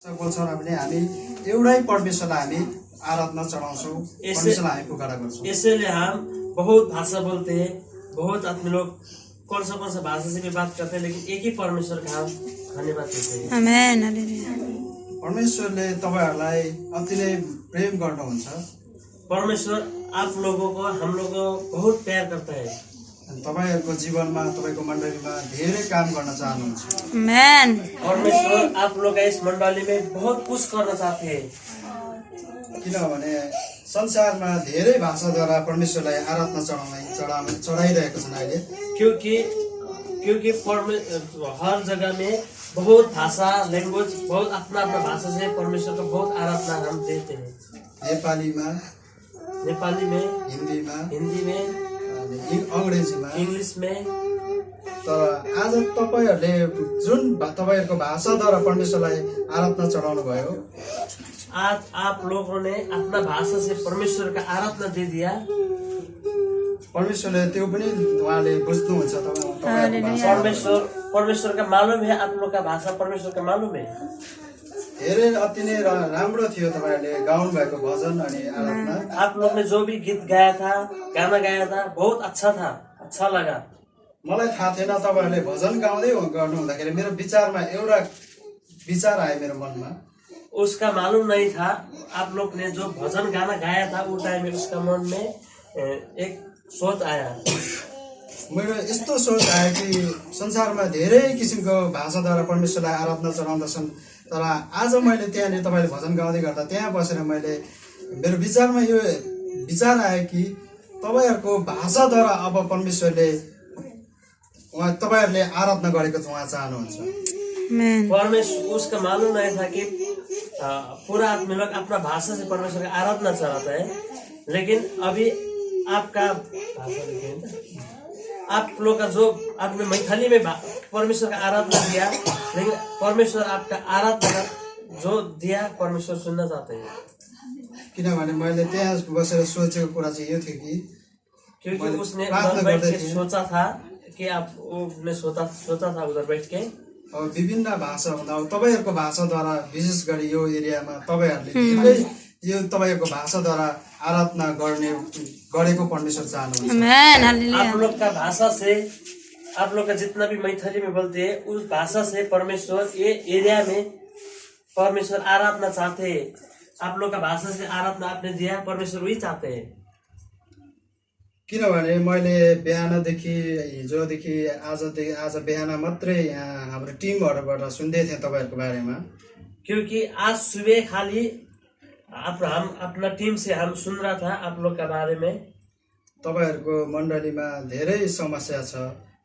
बोल्छौँ हामीले हामी एउटै परमेश्वरलाई हामी आराधना चढ़ाउँछौँ, परमेश्वरलाई हामी पुकारा गर्छौँ। इसलिए हम बहुत भाषा बोलते हैं, बहुत आदमी लोग कौन सा भाषा से भी बात करते हैं, लेकिन एक ही परमेश्वर का हम धन्यवाद देते हैं। आमेन, हालेलुया। परमेश्वरले तपाईहरुलाई अति नै प्रेम गर्नुहुन्छ। परमेश्वर आप लोगों को, हम लोगों को बहुत प्यार करता है। तपाईहरुको जीवनमा, तपाईको मण्डलीमा धेरै काम गर्न चाहनुहुन्छ। आमेन। परमेश्वर आप लोग का इस मंडली में बहुत कुछ करना चाहते हैं। किनभने संसारमा धेरै भाषाद्वारा परमेश्वरलाई आराधना चढाइरहेको छन् अहिले। क्योंकि हर जगह में बहुत भाषा, लैंग्वेज, बहुत अपना अपना भाषा से परमेश्वर का बहुत आराधना हम देते हैं। नेपाली में, हिंदी में, अंग्रेजीमा, इंग्लिश में। तर आज तपाईहरुले जुन तपाईहरुको भाषाद्वारा परमेश्वरलाई आराधना चढाउनु भयो, आज आप लोगों ने अपना भाषा से परमेश्वर का आराधना दे दिया। परमेश्वरले त्यो पनि उहाँले बुझ्नुहुन्छ। परमेश्वर का मालूम है, आप लोग का भाषा परमेश्वर का मालूम है। धेरै अति नै राम्रो थियो तपाईहरुले गाउनु भएको भजन अनि आराधना। आप लोग ने जो भी गीत गाया था, गाना गाया था, बहुत अच्छा था, अच्छा लगा। मलाई थाहा थिएन तपाईहरुले भजन गाउँदै गर्नु हुँदाखेरि मेरो विचारमा एउटा विचार आयो मेरो मनमा। उसका मालूम नहीं था, आप लोग ने जो भजन गाना गाया था वो टाइम में उसका मन में एक सोच आया। मेरो यस्तो सोच आयो कि संसारमा धेरै किसिमको भाषाद्वारा परमेश्वरलाई आराधना चढाउँदछन्, तर आज मैले त्यहाँनिर तपाईले भजन गाउँदै गर्दा त्यहाँ बसेर मैले मेरो विचारमा यो विचार आयो कि तपाईहरुको भाषाद्वारा अब परमेश्वरले तपाईहरुले आराधना गरेको उहाँ चाहनुहुन्छ। परमेश्वर, उसका मालूम नहीं था कि पूरा आदमी लोग अपना भाषा से परमेश्वर का आराधना चढ़ाता है, लेकिन अभी आपका भाषा देखिए, आप लोग का जो आपने मैथिली में परमेश्वर का आराधना किया, लेकिन परमेश्वर आपका आराधना जो दिया परमेश्वर सुनना चाहते हैं। किनभने मैले त्यहाँ बसेर सोचेको कुरा चाहिँ यो थियो कि क्योंकि उसने उधर बैठ के सोचा था कि आपने सोचा था उधर बैठ के अब विभिन्न भाषा हुँदा अब तपाईहरुको भाषाद्वारा विशेष गरी यो एरियामा तपाईहरुले धेरै यो तपाईहरुको भाषाद्वारा आराधना गरेको परमेश्वर चाहनुहुन्छ। आमेन, हालेलुया। आप लोग का भाषा से, आप लोग का जितना भी मैथिली में बोलते हैं, उस भाषा से परमेश्वर ये एरिया में परमेश्वर आराधना चाहते हैं। आप लोग का भाषा से आराधना आपने दिया, परमेश्वर वही चाहते हैं। किनभने मैले बिहानदेखि हिजोदेखि आज बिहान मात्रै यहाँ हाम्रो टिमहरुबाट सुन्दै थिएँ तपाईहरुको बारेमा। क्योंकि आज सुबह खाली हम अपना टीम से हम सुन रहा था आप लोग के बारे में। तपाईहरुको मण्डलीमा धेरै समस्या छ,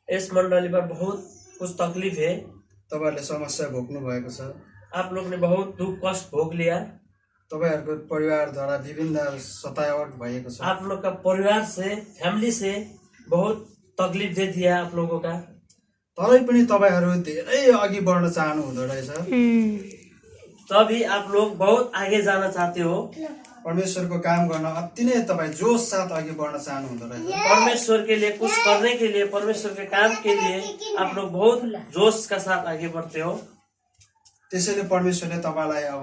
इस मंडली पर बहुत कुछ तकलीफ है, तपाईहरुले समस्या भोग्नु भएको छ। आप लोग ने बहुत दुख कष्ट भोग लिया, तपाईहरुको परिवारद्वारा विभिन्न सतावट भएको छ। आप लोग का परिवार से, फैमिली से बहुत तकलीफ दे दिया आप लोगों का। तरै पनि तपाईहरु धेरै अघि बढ्न चाहनु हुँदो रहेछ। तभी आप लोग बहुत आगे जाना चाहते हो। परमेश्वरको काम गर्न अति नै तपाई जोश साथ अघि बढ्न चाहनु हुँदो रहेछ। परमेश्वर के लिए कुछ करने के लिए, परमेश्वर के काम के लिए आप लोग बहुत जोश का साथ आगे बढ़ते हो। त्यसैले परमेश्वरले तपाईलाई अब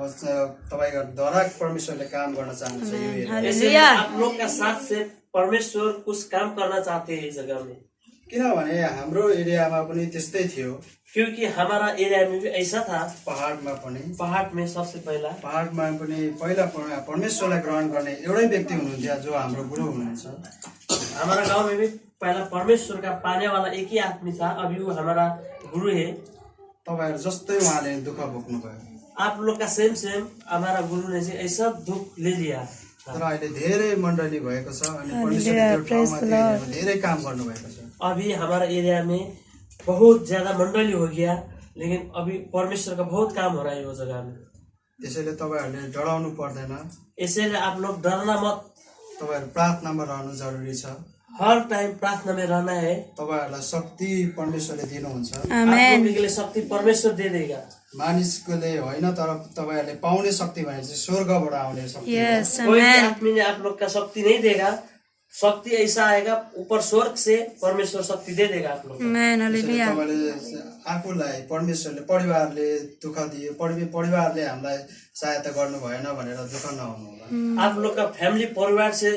तपाईहरुद्वारा परमेश्वरले काम गर्न चाहनुहुन्छ। इसलिए आप लोग का साथ से परमेश्वर कुछ काम करना चाहते हैं इस जगह में। किनभने हाम्रो एरियामा पनि त्यस्तै थियो। क्योंकि हमारा एरिया में भी ऐसा था। पहाड़ में सबसे पहाड़मा पनि पहिला परमेश्वरलाई ग्रहण गर्ने एउटै व्यक्ति हुनुहुन्थ्यो जो हाम्रो गुरु हुनुहुन्छ। हमारा गांव में भी पहला परमेश्वर का पाने वाला एक ही आदमी था, अभी वो हमारा गुरु है। तपाईहरु जस्तै उहाँले दुःख भोग्नु भयो। आप लोग का सेम हमारा गुरु ने ऐसा दुख ले लिया। तर अहिले धेरै मण्डली भएको छ अनि परमेश्वरले धेरै काम गर्नु भएको छ। अभी हमारा एरिया में बहुत ज्यादा मंडली हो गया, लेकिन अभी परमेश्वर का बहुत काम हो रहा है वो जगह में। त्यसैले तपाईहरुले डराउनु पर्दैन। इसलिए आप लोग डरना मत। तपाईहरु प्रार्थनामा रहनु जरुरी छ। हर टाइम प्रार्थना में रहना है। तपाईहरुलाई शक्ति परमेश्वरले दिनुहुन्छ। आमेन। आपको शक्ति परमेश्वर दे देगा। मानिसकोले होइन, तर तपाईहरुले पाउने शक्ति भने चाहिँ स्वर्गबाट आउने शक्ति हो। कोई आदमी ने आप लोग का शक्ति नहीं देगा, शक्ति ऐसा आएगा ऊपर स्वर्ग से परमेश्वर शक्ति दे देगा आप लोग को। आमेन त्यसैले हालेलुया तपाईँले आफूलाई परमेश्वरले परिवारले दुःख दिए परिवारले हामीलाई सहायता गर्नु भएन भनेर दुःख नहुनु होला। आप लोग का फैमिली परिवार से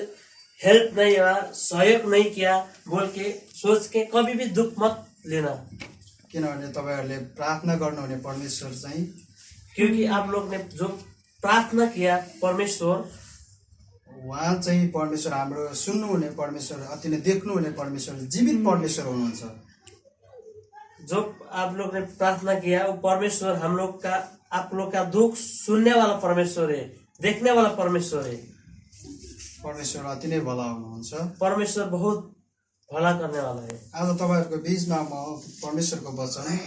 हेल्प नहीं हुआ, सहयोग नहीं किया बोल के सोच के कभी भी दुख मत लेना, किनभने तपाईँहरूले प्रार्थना गर्नुहुने परमेश्वर चाहिँ क्योंकि आप लोग ने जो प्रार्थना किया परमेश्वर उहाँ चाहिँ परमेश्वर हाम्रो सुन्नुहुने परमेश्वर, अति नै देख्नुहुने परमेश्वर, जीवित परमेश्वर हुनुहुन्छ। जो आप लोग ने प्रार्थना किया वो परमेश्वर हम लोग का आप लोग का दुख सुनने वाला परमेश्वर है, देखने वाला परमेश्वर है। परमेश्वर अति नै भला हुनुहुन्छ। परमेश्वर बहुत भला करने वाला है। आज तपाईँहरूको बीचमा म परमेश्वरको वचन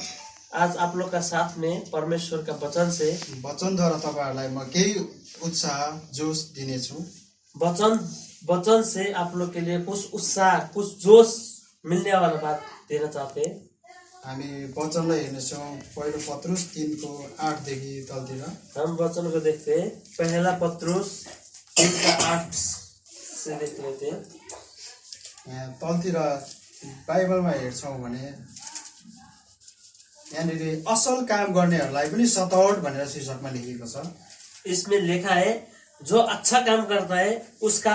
आज आप लोग का साथ में परमेश्वर का वचन से वचनद्वारा तपाईँहरूलाई म केही उत्साह जोस दिनेछु। वचन से आप लोग के लिए कुछ उत्साह कुछ जोश मिलने वाला बात देना चाहते हैं। हामी वचनलाई हेर्नेछौँ पहिलो पत्रुस 3:8 देखि तलतिर। हम वचन को देखते हैं, पहला पत्रुस 3:8 से देख लेते हैं। यहाँ तलतिर बाइबलमा हेर्छौँ भने यहाँनिर असल काम गर्नेहरूलाई पनि सतावट भनेर शीर्षकमा लेखिएको छ। इसमें लिखा है जो अच्छा काम करता है उसका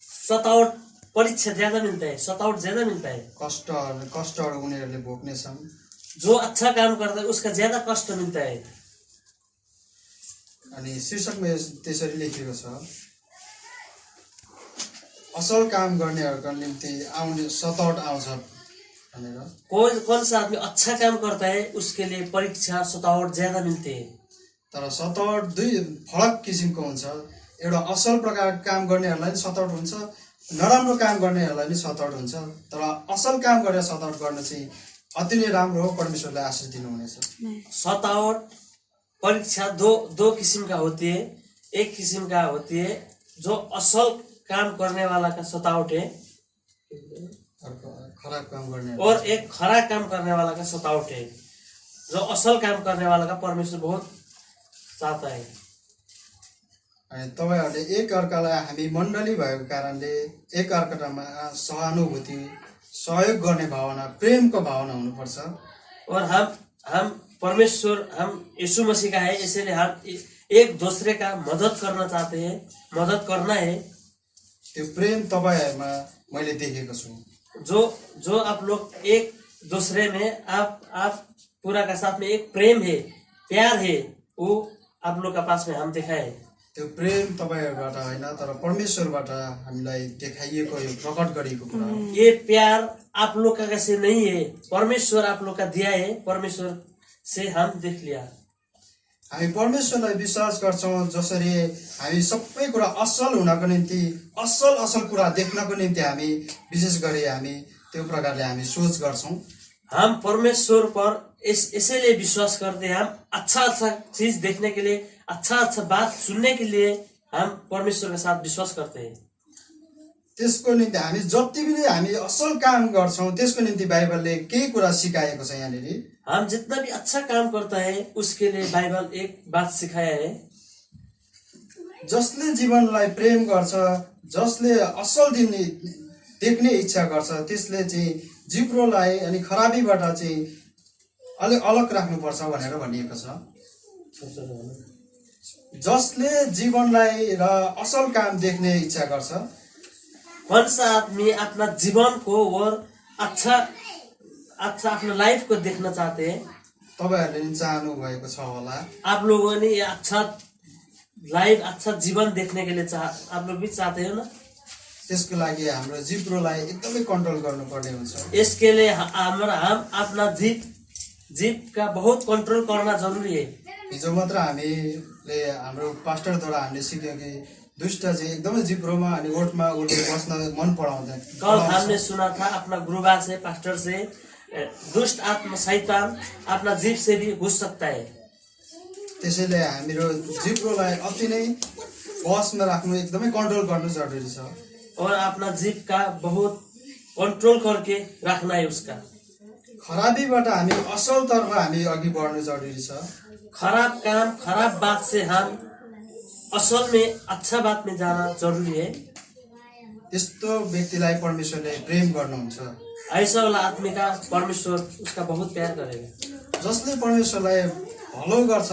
सतावट परीक्षा ज्यादा मिलता है, सतावट ज्यादा मिलता है। कष्टहरू उनीहरूले भोग्नेछन्। जो अच्छा काम करता है उसका ज्यादा कष्ट मिलता है। अनि शीर्षकमा त्यसरी लेखिएको छ, असल काम गर्नेहरूको निम्ति आउने सतावट आउँछ भनेर। कौन सा आदमी अच्छा काम करता है उसके लिए परीक्षा सतावट ज्यादा मिलते हैं। तर सतावट दुई फरक किसिमको हुन्छ। एउटा असल प्रकारको काम गर्नेहरूलाई पनि सतावट हुन्छ, नराम्रो काम गर्नेहरूलाई पनि सतावट हुन्छ। तर असल काम गरेर सतावट गर्न चाहिँ अति नै राम्रो हो, परमेश्वरले आशीष दिनुहुनेछ। सतावट परीक्षा दो किस्म का होती है। एक किस्म का होती है जो असल काम करने वाला का सतावट है खराब काम गर्ने, और एक खराब काम करने वाला का सतावट है। जो असल काम करने वाला का परमेश्वर बहुत चाहता है। अनि तपाईँहरूले एक अर्कालाई हामी मण्डली भएको कारणले एक अर्कामा सहानुभूति सहयोग गर्ने भावना प्रेमको भावना हुनुपर्छ। और हम परमेश्वर हम यीशु मसीह का है, इसलिए हम एक दूसरे का मदद करना चाहते हैं, मदद करना है। त्यो प्रेम तपाईँहरूमा मैले देखेको छु। जो आप लोग एक दूसरे में आप पूरा का साथ में एक प्रेम है, प्यार है, वो आप लोग का पास में हम दिखाए। त्यो प्रेम तपाईँहरूबाट होइन तर परमेश्वरबाट हामीलाई देखाइएको यो प्रकट गरिएको कुरा हो। ये प्यार आप लोग का कैसे नहीं है, परमेश्वर आप लोग का दिया है, परमेश्वर से हम देख लिया। हामी परमेश्वरलाई विश्वास गर्छौँ, जसरी हामी सबै कुरा असल हुनको निम्ति असल कुरा देख्नको निम्ति हामी विशेष गरी हामी त्यो प्रकारले हामी सोच गर्छौँ। हम परमेश्वर पर इसीलिए विश्वास करते हैं। हम अच्छा चीज देखने के लिए, अच्छा बात सुनने के लिए हम परमेश्वर के साथ विश्वास करते हैं। त्यसको निम्ति हामी जति पनि हामी असल काम गर्छौँ त्यसको निम्ति बाइबलले केही कुरा सिकाएको छ। यहाँनिर हम जितना भी अच्छा काम करता है उसके लिए बाइबल एक बात सिखाया है। जसले जीवनलाई प्रेम गर्छ, जसले असल दिन देख्ने इच्छा गर्छ, त्यसले चाहिँ जिब्रोलाई अनि खराबीबाट चाहिँ अलिक अलग राख्नुपर्छ भनेर भनिएको छ। जसले जीवनलाई र असल काम देख्ने इच्छा गर्छ, कौन सा आदमी अपना जीवन को और अच्छा अपना लाइफ को देखना चाहते हैं। तपाईँहरूले पनि चाहनु भएको छ होला। आप लोगों ने ये अच्छा लाइफ, अच्छा जीवन देखने के लिए आप लोग भी चाहते हो ना। त्यसको लागि हाम्रो जिब्रोलाई एकदमै कन्ट्रोल गर्नुपर्ने हुन्छ। इसके लिए हम अपना जीप का बहुत कंट्रोल करना जरूरी है। हिजो मात्र हामीले हाम्रो पास्टरद्वारा हामीले सिक्यौँ कि दुष्ट चाहिँ एकदमै जिब्रोमा अनि ओठमा उसले बस्न मन पराउँदैन। कल हमने सुना था अपना गुरुबा से, पास्टर से, दुष्ट आत्मा शैतान अपना जीप से भी घुस सकता है। त्यसैले हाम्रो जिब्रोलाई अति नै बसमा राख्नु एकदमै कन्ट्रोल गर्नु जरुरी छ। और अपना जीप का बहुत कंट्रोल करके रखना है उसका। खराबीबाट हामी असलतर्फ हामी अघि बढ्नु जरुरी छ। खराब काम, खराब बात से हम असल में अच्छा बात में जाना जरूरी है। त्यस्तो व्यक्तिलाई परमेश्वरले प्रेम गर्नुहुन्छ। ऐसा वाला आदमी का परमेश्वर उसका बहुत प्यार करेगा। जसले परमेश्वरलाई भलो गर्छ,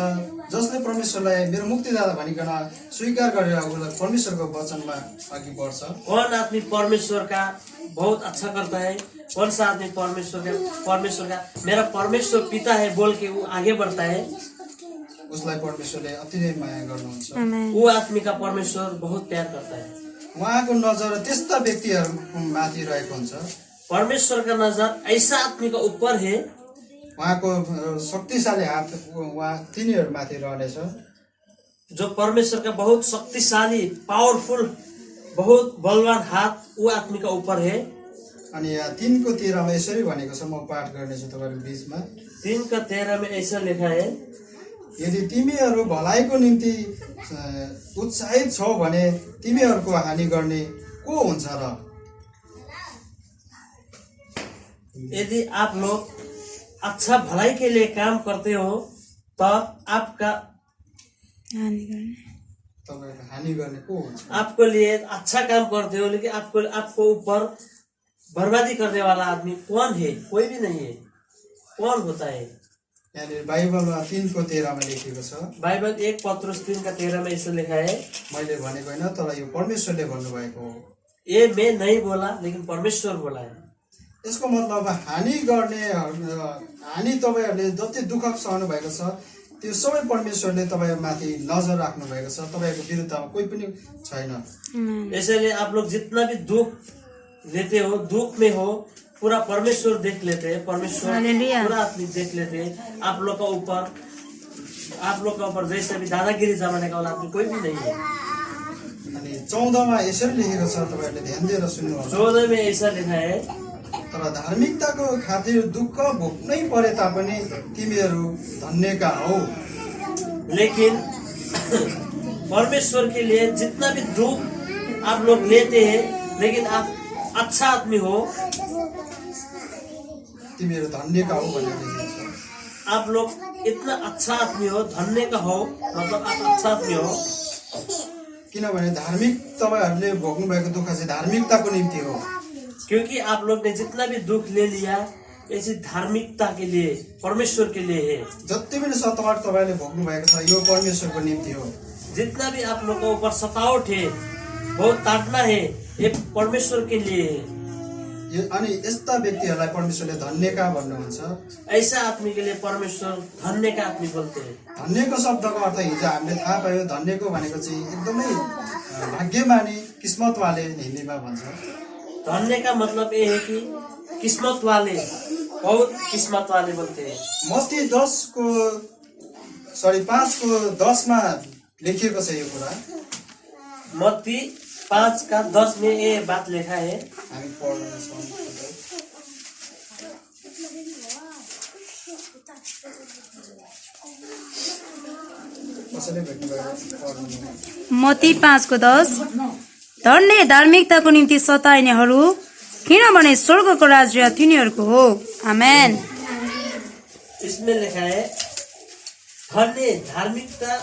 जसले परमेश्वरलाई मेरो मुक्तिदाता भनिकन स्वीकार गरेर उसलाई परमेश्वरको वचनमा अघि बढ्छ। कौन आदमी परमेश्वर का बहुत अच्छा करता है, कौन सा आदमी परमेश्वर का मेरा परमेश्वर पिता है बोल के वो आगे बढ़ता है, उसलाई परमेश्वरले अति नै माया गर्नुहुन्छ। आमेन। वो आदमी का परमेश्वर बहुत प्यार करता है। उहाँको नजर त्यस्ता व्यक्तिहरू माथि रहेको हुन्छ। परमेश्वर का नजर ऐसा आदमी का ऊपर है उहाँको शक्तिशाली हात उहाँ तिनीहरूमाथि रहनेछ। जो परमेश्वर का बहुत शक्तिशाली पावरफुल बहुत बलवान हाथ वो आदमी का ऊपर है। अनि यहाँ 3:13 यसरी भनेको छ, म पाठ गर्नेछु तपाईँहरूको बीचमा। 3:13 में ऐसा लिखा है, यदि तिमीहरू भलाइको निम्ति उत्साहित छौ भने तिमीहरूको हानि गर्ने को हुन्छ र? यदि आप लोग अच्छा भलाई के लिए काम करते हो तो आपका तपाईँको हानि गर्ने को हुन्छ? आपको लिए अच्छा काम करते हो लेकिन आपको ऊपर बर्बादी करने वाला आदमी कौन है? कोई भी नहीं है। कौन होता है? यहाँनिर बाइबलमा 3:13 लेखेको छ। बाइबल 1 पत्रुस 3:13 में ऐसा लिखा है, मैले भनेको होइन, तर यो परमेश्वरले भन्नुभएको हो। ये मैं नहीं बोला लेकिन परमेश्वर बोला है। यसको मतलब हानि गर्ने हानि तपाईँहरूले जति दुःख सहनु भएको छ त्यो सबै परमेश्वरले तपाईँमाथि नजर राख्नु भएको छ। तपाईँको विरुद्धमा कोही पनि छैन। इसलिए आप लोग जितना भी दुख लेते हो, दुख में हो, पूरा परमेश्वर देख लेते हैं। परमेश्वर हालेलुया। पूरा आदमी देख लेते हैं। आप लोग का ऊपर जैसे भी दादागिरी जमाने का वाला आदमी कोई भी नहीं है। अनि 14मा यसरी लेखेको छ, तपाईँहरूले ध्यान दिएर सुन्नुहोस्। 14 में ऐसा लिखा है, तर धार्मिकताको खातिर दुःख भोग्नै परे तापनि तिमीहरू धन्यका हौ। लेकिन परमेश्वर के लिए जितना भी दुख आप लोग लेते हैं लेकिन आप अच्छा आदमी हो, तिमीहरू धन्यका हौ भनेर लेखेको छ। आप लोग इतना अच्छा आदमी हो, धन्य का हो मतलब आप अच्छा आदमी हो। किनभने धार्मिक तपाईँहरूले भोग्नु भएको दुःख चाहिँ धार्मिकताको निम्ति हो। क्योंकि आप लोग ने जितना भी दुख ले लिया ऐसी धार्मिकता के लिए, परमेश्वर के लिए है। जति पनि सतावट तपाईँले भोग्नु भएको छ यो परमेश्वरको निम्ति हो। जितना भी आप लोग को ऊपर सतावट है, बहुत ताड़ना है, ये परमेश्वर के लिए है। अनि यस्ता व्यक्तिहरूलाई परमेश्वरले धन्यका भन्नुहुन्छ। ऐसा आदमी के लिए परमेश्वर धन्य का आदमी बोलते हैं। धन्यको शब्दको अर्थ हिजो हामीले थाहा पायो। धन्यको भनेको चाहिँ एकदमै भाग्यमानी किस्मतवाले हिन्दीमा भन्छ। धन्य का मतलब ये है कि किस्मत वाले, बहुत किस्मत वाले बोलते हैं। मत्ती 5:10 लेखिएको छ यो कुरा। मत्ती 5:10 में ये बात लिखा है। हामी पढ्नेछौँ। कसैले भेट्नुभयो पढ्नु? मत्ती 5:10 धन्य धार्मिकताको निम्ति सताइनेहरू किनभने स्वर्गको राज्य तिनीहरूको हो। आमेन। इसमें लिखा है धन्य धार्मिकता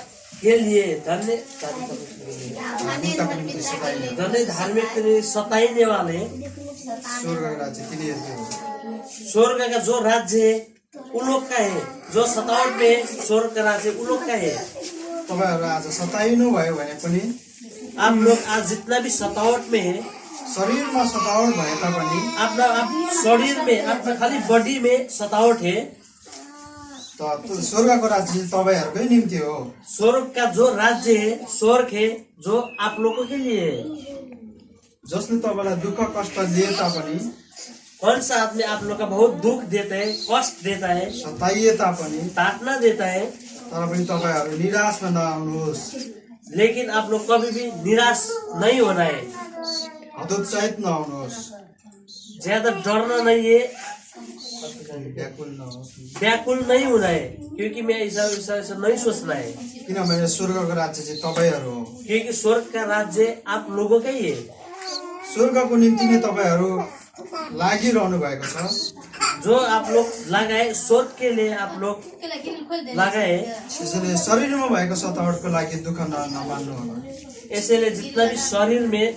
के लिए, धन्य धार्मिकताको निम्ति सताइने धार्मिकता के लिए सताइने वाले स्वर्गको राज्य तिनीहरूको हो। स्वर्ग का जो राज्य है उन लोग का है। जो सतावट में है, स्वर्ग का राज्य उन लोग का है। तपाईँहरू आज सताइनु भयो भने पनि, आप लोग आज जितना भी सतावट में है, शरीरमा सतावट भए तापनि अपना आप शरीर में, अपना खाली बॉडी में सतावट है, त स्वर्गको राज्य तपाईँहरूकै निम्ति हो। स्वर्ग का जो राज्य है, स्वर्ग है जो आप लोगों के लिए है। जसले तपाईँलाई दुःख कष्ट दिए तापनि, कौन सा आदमी आप लोग का बहुत दुख देता है, कष्ट देता है, सताइए तापनि, ताड़ना देता है, तर पनि तपाईँहरू निराशमा नआउनुहोस्, लेकिन आप लोग कभी भी निराश नहीं होना है, हतोत्साहित नहुनुहोस्, ज्यादा डरना नहीं है, व्याकुल नहोस्। व्याकुल नहीं होना है। क्योंकि मैं ऐसा नहीं सोचना है, किनभने स्वर्गको राज्य चाहिँ तपाईँहरू हो। क्योंकि स्वर्ग का राज्य आप लोगों का ही है। स्वर्गको निम्ति नै तपाईँहरू लागिरहनु भएको छ। जो आप लोग लगाए, स्वर्ग के लिए आप लोग लगाए, त्यसैले शरीरमा भएको सतावटको लागि दुःख नमान्नु होला। इसलिए जितना भी शरीर में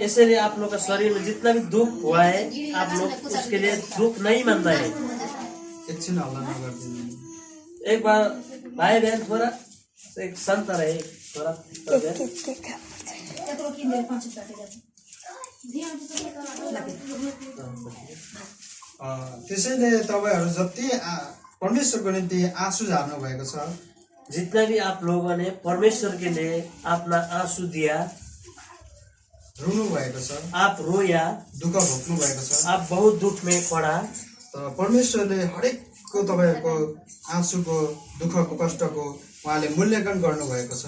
इसलिए आप लोग का शरीर में जितना भी दुख हुआ है आप लोग उसके लिए दुख नहीं मानना है। एकछिन हल्ला नगरिदिनु। एक बार भाई बहन थोड़ा एक संत रहे थोड़ा त्यसैले तपाईहरु जति परमेश्वरको निम्ति आँसु झार्नु भएको छ, जितना भी आप लोगों ने परमेश्वर के लिए अपना आंसू दिया, रुनु भएको छ, आप रोया, दुःख भोग्नु भएको छ, आप बहुत दुख में पड़ा, तर परमेश्वरले हरेकको तपाईहरुको आँसुको, दुःखको, कष्टको उहाँले मूल्याङ्कन गर्नु भएको छ।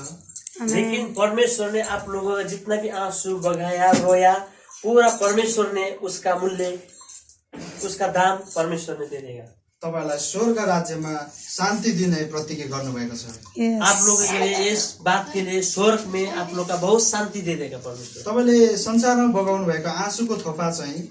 लेकिन परमेश्वर ने आप लोगों का जितना भी आंसू बगाया, रोया, पूरा परमेश्वर ने उसका मूल्य, उसका दाम परमेश्वर ने दे देगा। तपाईलाई स्वर्ग राज्यमा शान्ति दिने प्रतिज्ञा गर्नुभएको छ। आप लोगों के लिए इस बात के लिए स्वर्ग में आप लोग का बहुत शांति दे देगा परमेश्वर। तपाईले संसारमा बगाउनु भएको आँसुको थोपा चाहिँ,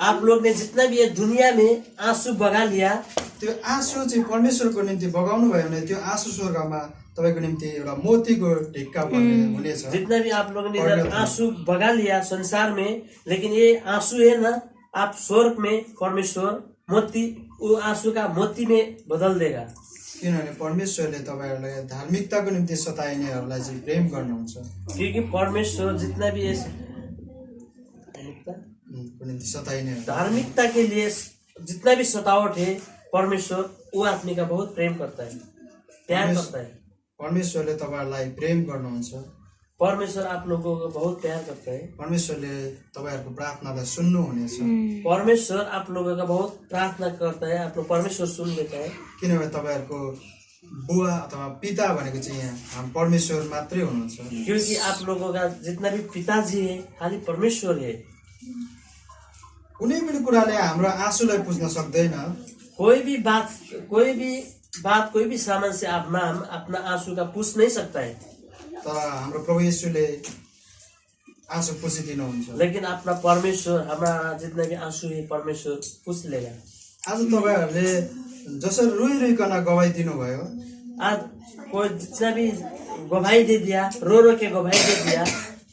आप लोग ने जितना भी ये दुनिया में आंसू बगा लिया, त्यो आँसु चाहिँ परमेश्वरको निम्ति बगाउनु भयो भने त्यो आँसु स्वर्गमा तपाईको निम्ति एउटा मोतीको ढिक्का हुनेछ। जितना भी आप लोगों ने इधर आंसू बगा लिया संसार में, लेकिन ये आंसू है ना, आप स्वर्ग में परमेश्वर मोती, वो आंसू का मोती में बदल देगा। किनभने परमेश्वरले तपाईहरुलाई धार्मिकताको निम्ति सताइनेहरूलाई चाहिँ प्रेम गर्नुहुन्छ। क्योंकि परमेश्वर जितना भी इस निम्ति सताइने धार्मिकता के लिए जितना भी सतावट है, परमेश्वर वो आदमी का बहुत प्रेम करता है, प्यार करता है। परमेश्वरले तपाईहरुलाई प्रेम गर्नुहुन्छ। परमेश्वर आप लोगों को बहुत प्यार करता है। परमेश्वरले तपाईहरुको प्रार्थनालाई सुन्नुहुनेछ। परमेश्वर आप लोगों का बहुत प्रार्थना करता है, आप लोग परमेश्वर सुन लेता है। किनभने तपाईहरुको बुवा अथवा पिता भनेको चाहिँ यहाँ हामी परमेश्वर मात्रै हुनुहुन्छ। क्योंकि आप लोगों का जितना भी पिताजी है खाली परमेश्वर है। कुनै पनि कुराले हाम्रो आँसुलाई पुज्न सक्दैन। कोई भी बात कोई भी सामान से अपना आंसू का पूछ नहीं सकता है, तर हाम्रो प्रभु येशूले आँसु पुछिदिनुहुन्छ। लेकिन अपना परमेश्वर हमारा जितना भी आंसू है परमेश्वर पूछ लेगा। आज तपाईहरुले जसरी रोइ रोइकन गवाई दिनुभयो, आज कोई जितना भी गवाही दे दिया, रो के गवाही दे दिया,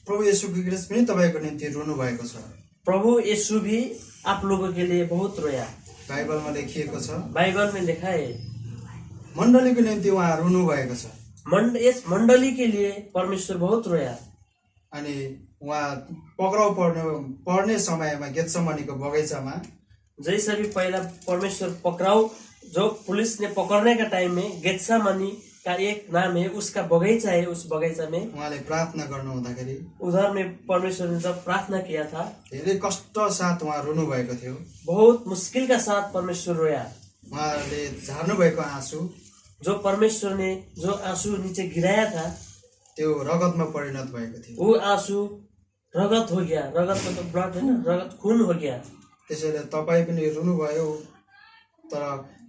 प्रभु येशू ख्रीष्ट पनि तपाईको निम्ति रोनु भएको छ। प्रभु यीशु भी आप लोगों के लिए बहुत रोया। बाइबलमा लेखिएको छ, बाइबल में लिखा है मण्डलीको निम्ति उहाँ रोनु भएको छ। इस मंडली के लिए परमेश्वर बहुत रोया। अनि उहाँ पक्राउ पर्ने समयमा गेत्सेमनीको बगैँचामा, जैसे भी पहला परमेश्वर पकड़ाऊ, जो पुलिस ने पकड़ने का टाइम में गेत्सेमनी का एक नाम है, उसका बगीचा है, उस बगीचा में उहाँले प्रार्थना गर्नु हुँदाखेरि उधर में परमेश्वर ने जब प्रार्थना किया था, धेरै कष्ट साथ उहाँ रोनु भएको थियो। बहुत मुश्किल का साथ परमेश्वर रोया। उहाँले झार्नु भएको आँसु, जो परमेश्वर ने जो आंसू नीचे गिराया था, त्यो रगतमा परिणत भएको थियो। वो आंसू रगत हो गया। रगत में तो ब्लड है ना, रगत खून हो गया। त्यसैले तपाई पनि रुनुभयो, तर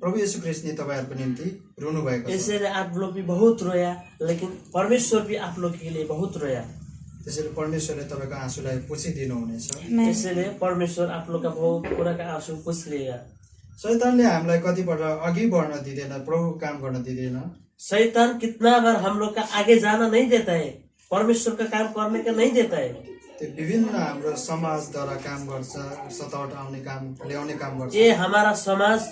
प्रभु येशू ख्रीष्टले तपाईहरुको निम्ति रुनु भएको छ। इसलिए आप लोग भी बहुत रोया, लेकिन परमेश्वर भी आप लोग के लिए बहुत रोया। त्यसैले परमेश्वरले तपाईको आँसुलाई पुछिदिनु हुनेछ। इसलिए परमेश्वर आप लोग का बहुत पूरा का आंसू पूछ लेगा। शैतानले हामीलाई कतिपल्ट अघि बढ्न दिँदैन, प्रभु काम गर्न दिँदैन। शैतान कितना बार हम लोग का आगे जाना नहीं देता है, परमेश्वर का काम करने का नहीं देता है। त्यो विभिन्न हाम्रो समाजद्वारा काम गर्छ, सतावट आउने काम, ल्याउने काम गर्छ। ये हमारा समाज,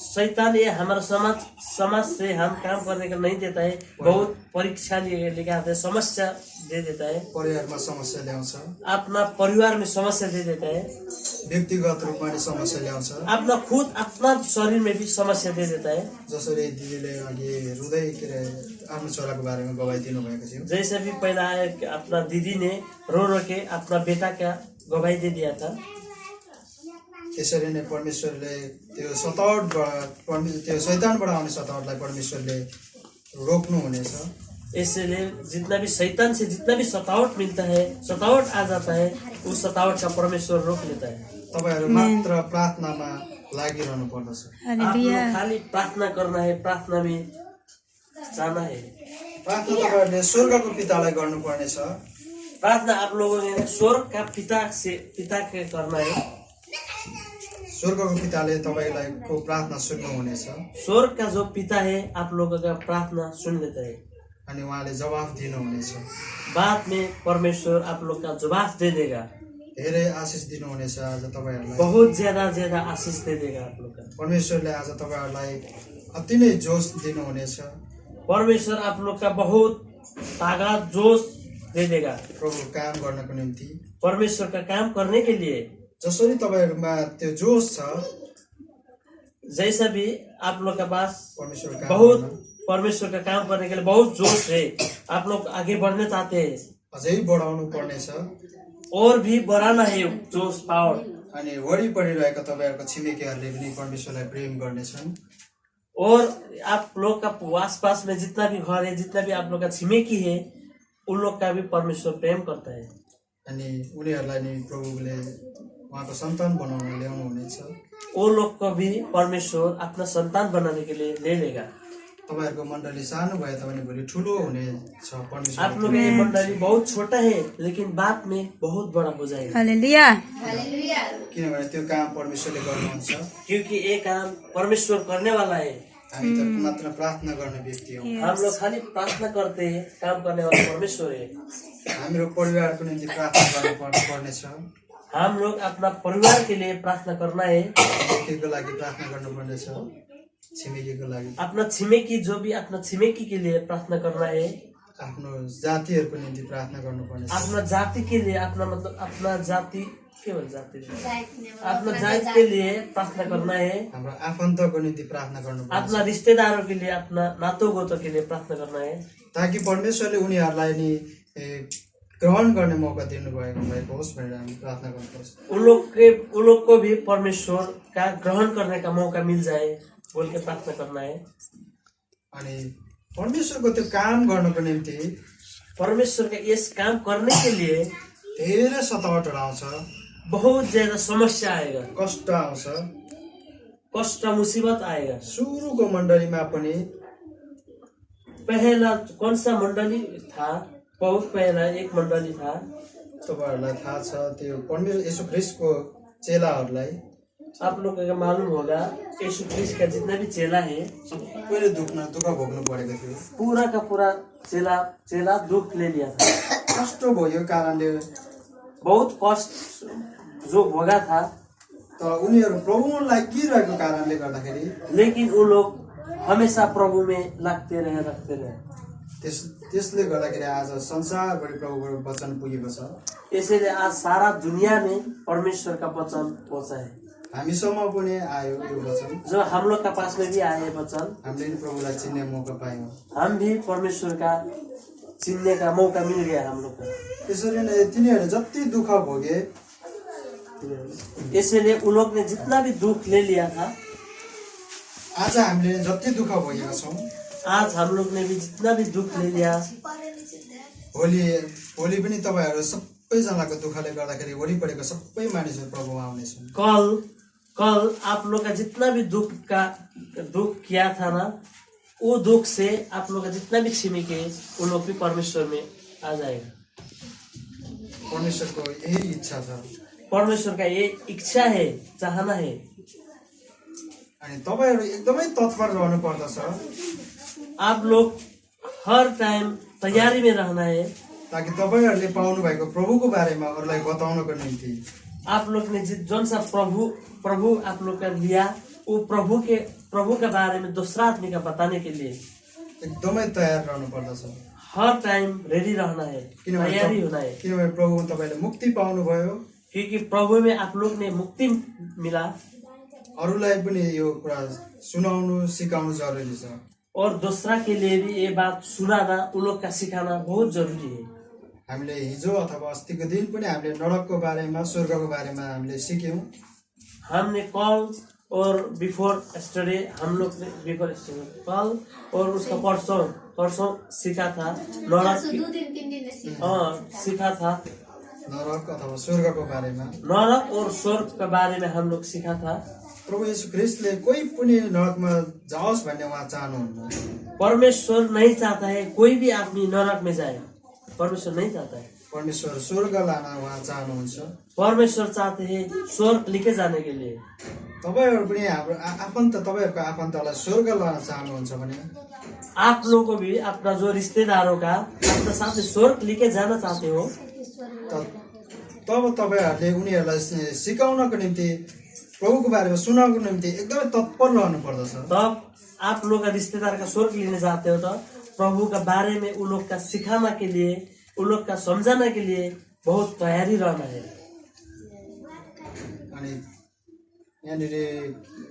शैतान ये हमारा समाज से हम काम करने का नहीं देता है। बहुत परीक्षा लेके आते हैं, समस्या दे देता है, परिवारमा समस्या ल्याउँछ, अपना परिवार में समस्या दे देता है, व्यक्तिगत रूपमा पनि समस्या ल्याउँछ। अपना खुद अपना शरीर में भी समस्या दे देता है। जसरी दिदीले अघि रुँदै के अरे आफ्नो छोराको बारेमा गवाई दिनु भएको थियो। जैसे भी पहला अपना दीदी ने रो के अपना बेटा का गवाही दे दिया था। त्यसरी नै परमेश्वरले त्यो त्यो शैतानबाट आउने सतावटलाई परमेश्वरले रोक्नु हुनेछ। इसलिए जितना भी शैतान से जितना भी सतावट मिलता है, सतावट आ जाता है, उस सतावट का परमेश्वर रोक लेता है। तपाईहरु मात्र प्रार्थनामा लागिरहनु पर्दछ। आप लोग खाली प्रार्थना करना है, प्रार्थना में जाना है। प्रार्थना तपाईहरुले स्वर्गको पितालाई गर्नुपर्नेछ। प्रार्थना आप लोगों ने स्वर्ग का पिता के करना है। स्वर्गको पिताले तपाईलाई को प्रार्थना सुन्नुहुनेछ। स्वर्ग का जो पिता है आप लोगों का प्रार्थना सुन लेता है। अनि उहाँले जवाफ दिनुहुनेछ। बाद में परमेश्वर आप लोग का जवाब दे देगा, धेरै आशिष दिनुहुनेछ आज तपाईहरुलाई। बहुत ज्यादा आशीष दे देगा आप लोग का। परमेश्वरले आज तपाईहरुलाई अति नै जोश दिनुहुनेछ। परमेश्वर आप लोग का बहुत ताकत जोश दे देगा प्रभु काम गर्नको निम्ति। परमेश्वर का काम करने के लिए। जसरी तपाईहरुमा त्यो जोश छ, जैसा भी आप लोग के पास परमेश्वर काम बहुत गर्न परमेश्वर का काम करने के लिए बहुत जोश है, आप लोग आगे बढ़ने चाहते हैं अझै बढाउनु पर्नेछ। और भी बढ़ाना है जोश पावर। अनि वरिपरि रहेका तपाईहरुको छिमेकीहरूले पनि परमेश्वरलाई प्रेम गर्नेछन्। और आप लोग का आसपास में जितना भी घर है, जितना भी आप लोग का छिमेकी है, उन लोग का भी परमेश्वर प्रेम करता है। अनि उनीहरूलाई नि प्रभुले उहाँको सन्तान बनाउन ल्याउनु हुनेछ। वो लोग को भी परमेश्वर अपना संतान बनाने के लिए ले लेगा। तपाईहरुको मण्डली सानो भए तापनि भोलि ठुलो हुनेछ। परमेश्वर आप लोग ये मंडली बहुत छोटा है, लेकिन बाद में बहुत बड़ा हो जाएगा, हालेलुया। किनभने त्यो काम परमेश्वरले गर्नुहुन्छ। क्योंकि ये काम परमेश्वर करने वाला है। हामी त मात्र प्रार्थना गर्ने व्यक्ति हौ। हम लोग खाली प्रार्थना करते हैं, काम करने वाला परमेश्वर है। हाम्रो परिवारको निम्ति प्रार्थना गर्नुपर्नेछ। हम लोग अपना परिवार के लिए प्रार्थना करना है, छिमेकीको लागि प्रार्थना गर्नुपर्नेछ। छिमेकीको लागि, अपना छिमेकी जो भी अपना छिमेकी के लिए प्रार्थना करना है, आफ्नो जातिहरुको निम्ति प्रार्थना गर्नुपर्नेछ। अपना जाति के लिए, अपना मतलब अपना जाति के भन्छ जाति, अपना जाति के लिए प्रार्थना करना है, हाम्रो आफन्तको निम्ति प्रार्थना गर्नुपर्नेछ, अपना रिश्तेदारों के लिए, अपना नातो गोतो के लिए प्रार्थना करना है, ताकि परमेश्वरले उनीहरूलाई नि ग्रहण गर्ने मौका दिनुभएको होस् भनेर हामी प्रार्थना गर्नुपर्छ। उन लोग को भी परमेश्वर का ग्रहण करने का मौका मिल जाए बोल के प्रार्थना करना है। अनि परमेश्वरको त्यो काम गर्नको निम्ति परमेश्वर का इस काम करने के लिए धेरै सतावटहरु आउँछ, बहुत ज्यादा समस्या आएगा, कष्ट आउँछ। कष्ट मुसीबत आएगा। सुरुको मण्डलीमा पनि पहला कौन सा मंडली था? बहुत पहला एक मंडली था, तपाईहरुलाई थाहा छ, त्यो परमेश्वर येशू ख्रीष्टको चेलाहरूलाई आप लोग को मालूम होगा, यीशु ख्रीष्ट का जितना भी चेला है, सबैले दुःख भोग्नु परेको थियो। पूरा का पूरा चेला दुख ले लिया था। कष्ट भयो कारणले, बहुत कष्ट जो भोगा था, तर उनीहरू प्रभुलाई लागिरहेको कारणले गर्दाखेरि लेकिन वो लोग हमेशा प्रभु में लगते रहे। त्यसले गर्दाखेरि आज संसारभरि प्रभुको वचन पुगेको छ। इसलिए आज सारा दुनिया में परमेश्वर का वचन पहुंचा है। हामीसम्म पनि आयो यो वचन, जो हम लोग का पास में भी आए वचन, हामीले नि प्रभुलाई चिन्ने मौका पायौँ। हम भी परमेश्वर का चिन्ने का मौका मिल गया हम लोग का। त्यसरी नै तिनीहरूले जति दुःख भोगे, इसलिए उन लोग ने जितना भी दुख ले लिया था, आज हामीले जति दुःख भोगेका छौँ, आज हम लोग ने भी जितना भी दुख ले लिया, भोलि पनि तपाईहरु सबैजनाको दुःखले गर्दाखेरि वरिपरिको सबै मानिसहरू प्रभुमा आउनेछन्। कल आप लोग का जितना भी दुख किया था ना, वो दुख से आप लोग का जितना भी छिमेके, वो लोग भी परमेश्वर में आ जाएगा। परमेश्वरको यही इच्छा छ। परमेश्वर का ये इच्छा है, चाहना है। अनि तपाईहरु एकदमै तत्पर रहनु पर्दछ, आप लोग हर टाइम तैयारी में रहना है, ताकि तपाईहरुले पाउनु भएको प्रभुको बारेमा अरूलाई बताउनको निम्ति। आप लोग ने जौन सा प्रभु आप लोग का लिया, वो प्रभु के बारे में दूसरा आदमी का बताने के लिए एकदमै तयार रहनु पर्दछ। हर टाइम रेडी रहना है, तैयारी होना है। किनभने प्रभु तपाईले मुक्ति पाउनु भयो, क्योंकि प्रभु में आप लोग ने मुक्ति मिला। अरूलाई पनि यो कुरा सुनाउनु सिकाउनु जरुरी छ। और दूसरा के लिए भी ये बात सुनाना, उन लोग का सिखाना बहुत जरूरी है। हामीले हिजो अथवा अस्तिको दिन पनि हामीले नरकको बारेमा, स्वर्गको बारेमा हामीले सिक्यौं। हमने कल और बिफोर स्टडी हम लोग ने कल और उसका परसों सीखा था नरक, सीखा था नरक अथवा स्वर्गको बारेमा। नरक और स्वर्ग के बारे में हम लोग सीखा था। प्रभु येशू ख्रीष्टले कोही पनि नरकमा जाओस् भन्ने उहाँ चाहनुहुन्न। परमेश्वर नहीं चाहता है कोई भी आदमी नरक में जाए, परमेश्वर नहीं चाहता है। परमेश्वर स्वर्ग लान उहाँ चाहनुहुन्छ। परमेश्वर चाहते हैं स्वर्ग लेके जाने के लिए। तपाईहरु पनि हाम्रो आफन्त तपाईहरुको आफन्तलाई स्वर्ग लान चाहनुहुन्छ भने आप लोगों को भी अपना जो रिश्तेदारों का अपना साथ स्वर्ग लेके जाना चाहते हो तब तपाईहरुले उनीहरुलाई सिकाउनको निम्ति प्रभुको बारेमा सुनाउनको निम्ति एकदमै तत्पर रहनु पर्दछ। तब आप लोग का रिश्तेदार का स्वर्ग लेने जाते हो तो प्रभु का बारे में उन लोग का सिखाने के लिए उन लोग का समझाने के लिए बहुत तैयारी रहना है। अनि यहाँनिर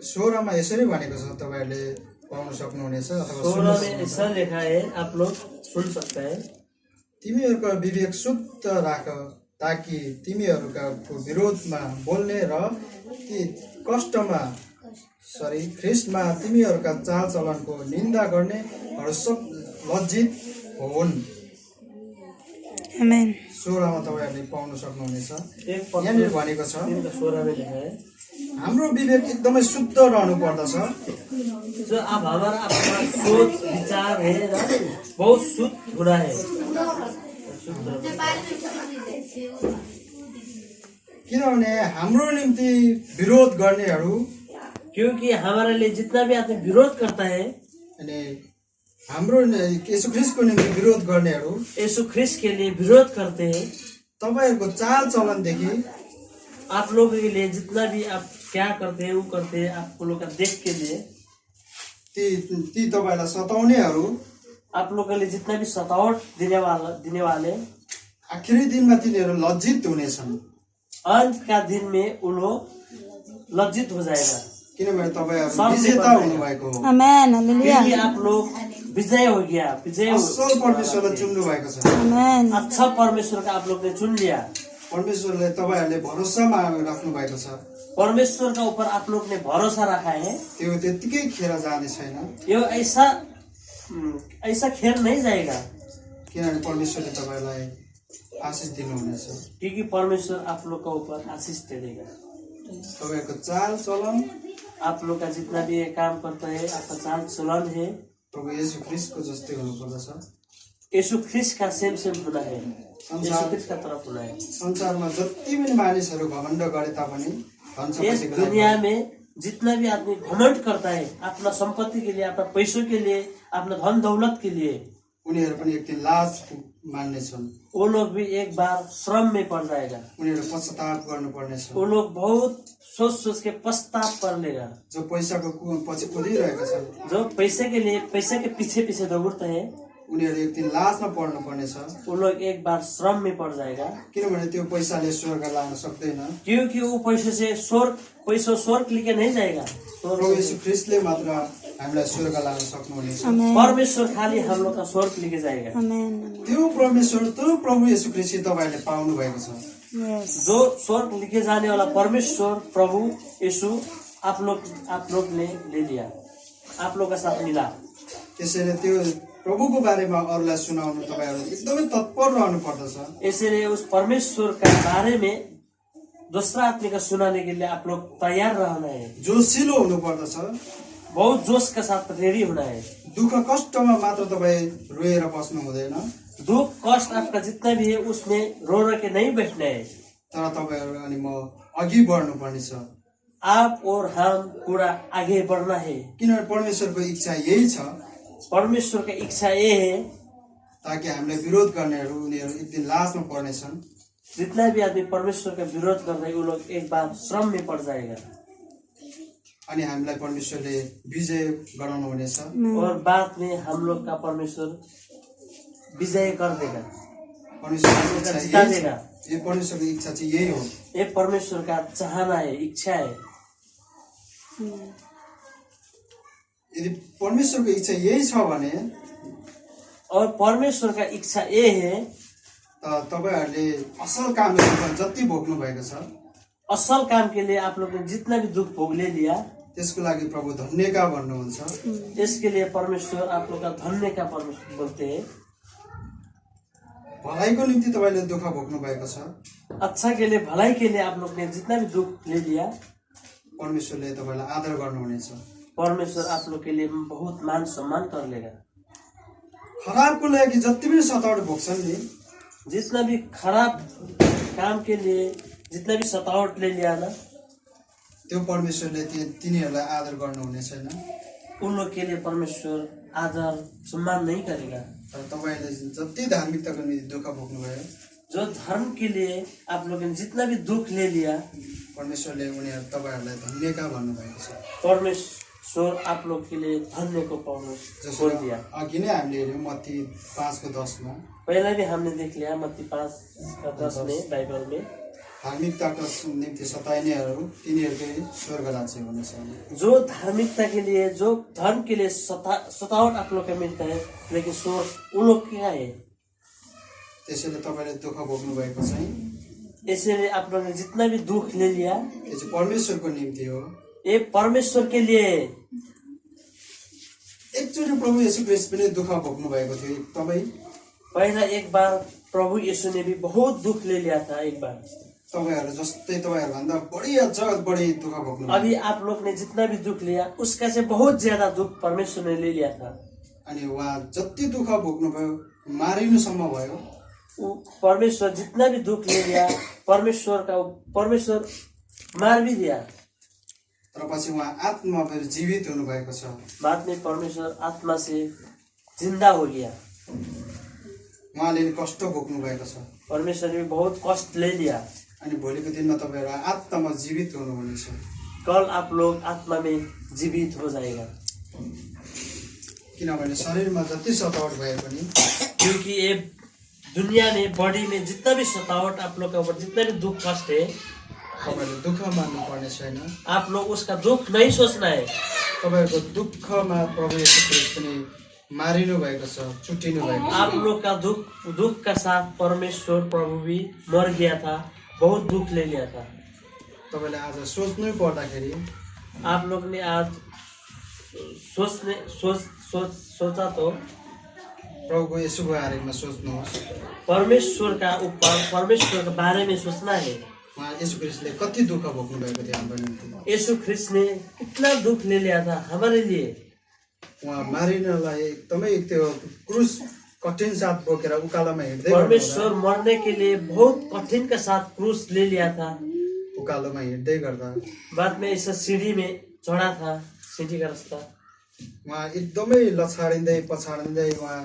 16 मा यसरी भनेको छ, तपाईहरुले पाउन सक्नुहुनेछ अथवा 16 में ऐसा लिखा है, आप लोग सुन सकते हैं। तिमीहरुको विवेक शुद्ध राख ताकि तिमीहरुका विरोधमा बोल्ने र ती ख्रिस्टमा तिमीहरुका चालचलनको निन्दा गर्नेहरु सब लज्जित होन्। आमेन। 16 मा तपाईहरुले पाउन सक्नुहुनेछ। एक पद यहाँनिर भनेको छ 16 में लिखा है, हाम्रो विवेक एकदमै शुद्ध रहनु पर्दछ। जो अब हमारा अपना सोच विचार है ना बहुत शुद्ध होना है। किनभने हाम्रो निम्ति विरोध गर्नेहरु क्योंकि हमारे लिए जितना भी आदमी विरोध करता है अनि हाम्रो येशू ख्रिस्टको निम्ति विरोध गर्नेहरु यीशु ख्रिस्ट के लिए विरोध करते हैं। तपाईहरुको चाल चलनदेखि आप लोगों के लिए जितना भी आप क्या करते हैं वो करते हैं, आप लोग का देख के लिए ती तपाईलाई सताउनेहरु आप लोगों के लिए जितना भी सतावट देने वाले आखिरी दिनमा तिनीहरु लज्जित हुनेछन्। अंत का दिन में उन लोग लज्जित हो जाएगा, किनभने तपाईहरु विजेता हुनुभएको हो। आमेन। हालेलुया। क्योंकि आप लोग विजय हो गया, विजय असल परमेश्वरलाई चुन्नु भएको छ। आमेन। अच्छा परमेश्वर का आप लोग ने चुन लिया। परमेश्वरले तपाईहरुले भरोसामा राख्नु भएको छ। परमेश्वर का ऊपर आप लोग ने भरोसा रखा है। त्यो त्यतिकै खेर जाने छैन, ये ऐसा खेल नहीं जाएगा, किनभने परमेश्वरले तपाईलाई आशीष दिनुहुनेछ। क्योंकि परमेश्वर आप लोग का ऊपर आशीष दे देगा। तपाईहरुको चाल चलन आप लोग का जितना भी ये काम करता है, आपका चाल चलन है प्रभु येशू ख्रिस्टको जस्तै हुनुपर्दछ। यीशु ख्रिस्ट का सेम होना है, यीशु ख्रिस्ट का तरफ होना है। संसारमा जति पनि मानिसहरु घमण्ड गरे तापनि धन इस सम्पत्तिको लागि दुनिया में जितना भी आदमी घमंड करता है अपना संपत्ति के लिए, अपना पैसों के लिए, अपना धन दौलत के लिए, उनीहरु पनि एक दिन लाज मान्नेछन्। वो लोग भी एक बार श्रम में पड़ जाएगा। उनीहरु पश्चाताप गर्नुपर्नेछ। वो लोग बहुत सोच के पश्चाताप कर लेगा। जो पैसाको पछि कुदिरहेका छन् जो पैसे के लिए पैसे के पीछे दौड़ते हैं उनीहरु एक दिन लाजमा पर्नुपर्नेछ। वो लोग एक बार श्रम में पड़ जाएगा, किनभने त्यो पैसाले स्वर्ग लान सक्दैन। क्योंकि वो पैसे से स्वर्ग लेके नहीं जाएगा। प्रभु येशू ख्रिस्टले मात्र हामीलाई स्वर्ग लान सक्नुहुनेछ। आमेन। परमेश्वर खाली हम लोग का स्वर्ग लेके जाएगा। आमेन। त्यो परमेश्वर त्यो प्रभु येशू ख्रिस्ट तपाईहरुले पाउनु भएको छ। यस। जो स्वर्ग लेके जाने वाला परमेश्वर प्रभु यीशु आप लोग ने ले लिया, आप लोग का साथ मिला। त्यसैले त्यो प्रभुको बारेमा अरूलाई सुनाउनु तपाईहरु एकदमै तत्पर रहनु पर्दछ। इसलिए उस परमेश्वर का बारे में दूसरा आदमी का सुनाने के लिए आप लोग तैयार रहना है, जोसिलो हुनु पर्दछ। बहुत जोश के साथ रेडी होना है। दुःख कष्टमा मात्र तपाई रोएर बस्नु हुँदैन, दुख कष्ट आपका जितना भी है उसमें रो के नहीं बैठना है, तर तपाईहरु अनि म अघि बढ्नु पर्नेछ। आप और हम पूरा आगे बढ़ना है। किनभने परमेश्वरको इच्छा यही छ, परमेश्वर का इच्छा ये है ताकि हामीलाई विरोध गर्नेहरु उनीहरु एक दिन लाजमा पर्नेछन्। जितना भी आदमी परमेश्वर का विरोध कर रहे वो लोग एक बार श्रम में पड़ जाएगा अनि हामीलाई परमेश्वरले विजय गराउनु हुनेछ। और बाद में हम लोग का परमेश्वर विजय कर देगा, परमेश्वरको इच्छा जिता यही छ। देगा। यो परमेश्वरको इच्छा चाहिँ यही हो। ये परमेश्वर का चाहना है, इच्छा है। यदि परमेश्वरको इच्छा यही छ भने और परमेश्वर का इच्छा ये है त तपाईहरुले असल कामहरु जति भोग्नु भएको छ असल काम के लिए आप लोग ने जितना भी दुख भोग ले लिया त्यसको लागि प्रभु धन्यका भन्नुहुन्छ। इसके लिए परमेश्वर आप लोग का धन्य का परमेश्वर बोलते हैं। भलाइको निम्ति तपाईले दुःख भोग्नु भएको छ, अच्छा के लिए भलाई के लिए आप लोग ने जितना भी दुख ले लिया परमेश्वरले तपाईलाई आदर गर्नुहुनेछ। परमेश्वर आप लोग के लिए बहुत मान सम्मान कर लेगा। खराबको लागि जति पनि सतावट भोग्छन् नि जितना भी खराब काम के लिए जितना भी सतावट ले लिया ना, त्यो परमेश्वरले तिनीहरूलाई आदर गर्नुहुने छैन। उन लोग के लिए परमेश्वर आदर सम्मान नहीं करेगा। तर तपाईँले जति धार्मिकताको निम्ति दुःख भोग्नुभयो, जो धर्म के लिए आप लोगों ने जितना भी दुख ले लिया, परमेश्वरले तपाईँहरूलाई धन्यका भन्नुभएको छ। परमेश्वर आप लोग के लिए धन्य को बोल दिया। अघि नै हामीले हेऱ्यौँ मत्ती 5:10 मा, पहले भी हमने देख लिया मत्ती 5:10 में बाइबल में, धार्मिकताको निम्ति सताइनेहरू तिनीहरूकै स्वर्ग राज्य हुनेछ। जो धार्मिकता के लिए, जो धर्म के लिए सतावट आप लोग का मिलता है, लेकिन स्वर्ग उन लोग क्या है। त्यसैले तपाईँले दुःख भोग्नु भएको चाहिँ इसलिए आप लोगों ने जितना भी दुख ले लिया, यो चाहिँ परमेश्वरको निम्ति हो। ये परमेश्वर के लिए। एकचोटि प्रभु येशू ख्रीष्ट पनि दुःख भोग्नु भएको थियो। पहला एक बार प्रभु यीशु ने भी बहुत दुख ले लिया था। एक बार तपाईँहरू जस्तै तपाईँहरूभन्दा बढी अझ बढी दुःख भोग्नु। अभी आप लोग ने जितना भी दुख लिया उसका से बहुत ज्यादा दुख परमेश्वर ने ले लिया था। अनि उहाँ जति दुःख भोग्नुभयो, मारिनुसम्म भयो। परमेश्वर जितना भी दुख ले लिया, परमेश्वर मार भी दिया। तर पछि उहाँ आत्मा जीवित हुनुभएको छ। बाद में परमेश्वर आत्मा से जिंदा हो गया। उहाँले कष्ट भोग्नु भएको छ। परमेश्वर ने भी बहुत कष्ट ले लिया। अनि भोलिको दिनमा तपाईँहरू आत्मामा जीवित हुनुहुनेछ। कल आप लोग आत्मा में जीवित हो जाएगा। किनभने शरीरमा जति सतावट भए पनि, क्योंकि ये दुनिया में बॉडी में जितना भी सतावट आप लोग का ऊपर जितना भी दुख कष्ट है, तपाईँहरूले दुःख मान्नु पर्ने छैन। आप लोग उसका दुख नहीं सोचना है। तपाईँहरूको दुःखमा प्रभु येशू ख्रीष्ट पनि मारिनु भएको छ, छुट्टिनु भएको छ। आप लोग का दुख का साथ परमेश्वर प्रभु भी मर गया था, बहुत दुख ले लिया था। तपाईँले आज सोच्नै पर्दाखेरि, आप लोग ने आज सोचा तो प्रभुको येशूको बारेमा सोच्नुहोस्। परमेश्वर का ऊपर, परमेश्वर के बारे में सोचना है। उहाँ येशू ख्रीष्टले कति दुःख भोग्नु भएको थियो हाम्रो निम्ति। यीशु ख्रिस्ट ने कितना दुख ले लिया था हमारे लिए। उहाँ मारिनलाई एकदमै त्यो क्रुस कठिन साथ बोकेर उकालोमा हिँड्दै परमेश्वर मरने के लिए बहुत कठिन का साथ क्रूस ले लिया था। उकालोमा हिँड्दै गर्दा बाद में इस सीढ़ी में चढ़ा था, सीढ़ी का रास्ता। उहाँ एकदमै लछाडिँदै पछाडिँदै उहाँ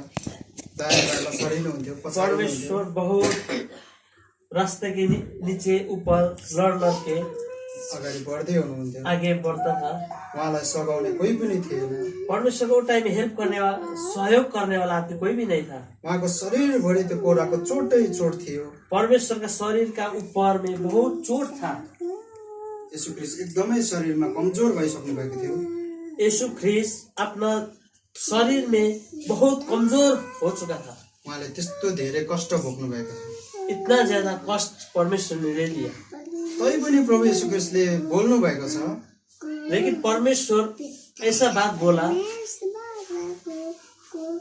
दायाँ लछाडिनुहुन्थ्यो, परमेश्वर बहुत रास्ते के नीचे ऊपर लड़ के अगाडि बढ्दै हुनुहुन्थ्यो। आगे बढ़ता था। उहाँलाई सघाउने कोही पनि थिएन। परमेश्वर को टाइम में हेल्प करने वाला, सहयोग करने वाला आदमी कोई भी नहीं था। उहाँको शरीरभरि त्यो कोराको चोटै चोट थियो। परमेश्वर का शरीर का ऊपर में बहुत चोट था। येशू ख्रीष्ट एकदमै शरीरमा कमजोर भइसक्नु भएको थियो। यीशु ख्रिस्ट अपना शरीर में बहुत कमजोर हो चुका था। उहाँले त्यस्तो धेरै कष्ट भोग्नु भएको थियो। इतना ज्यादा कष्ट परमेश्वर ने ले लिया। तैपनि प्रभु येशू ख्रीष्टले बोल्नु भएको छ। लेकिन परमेश्वर ऐसा बात बोला,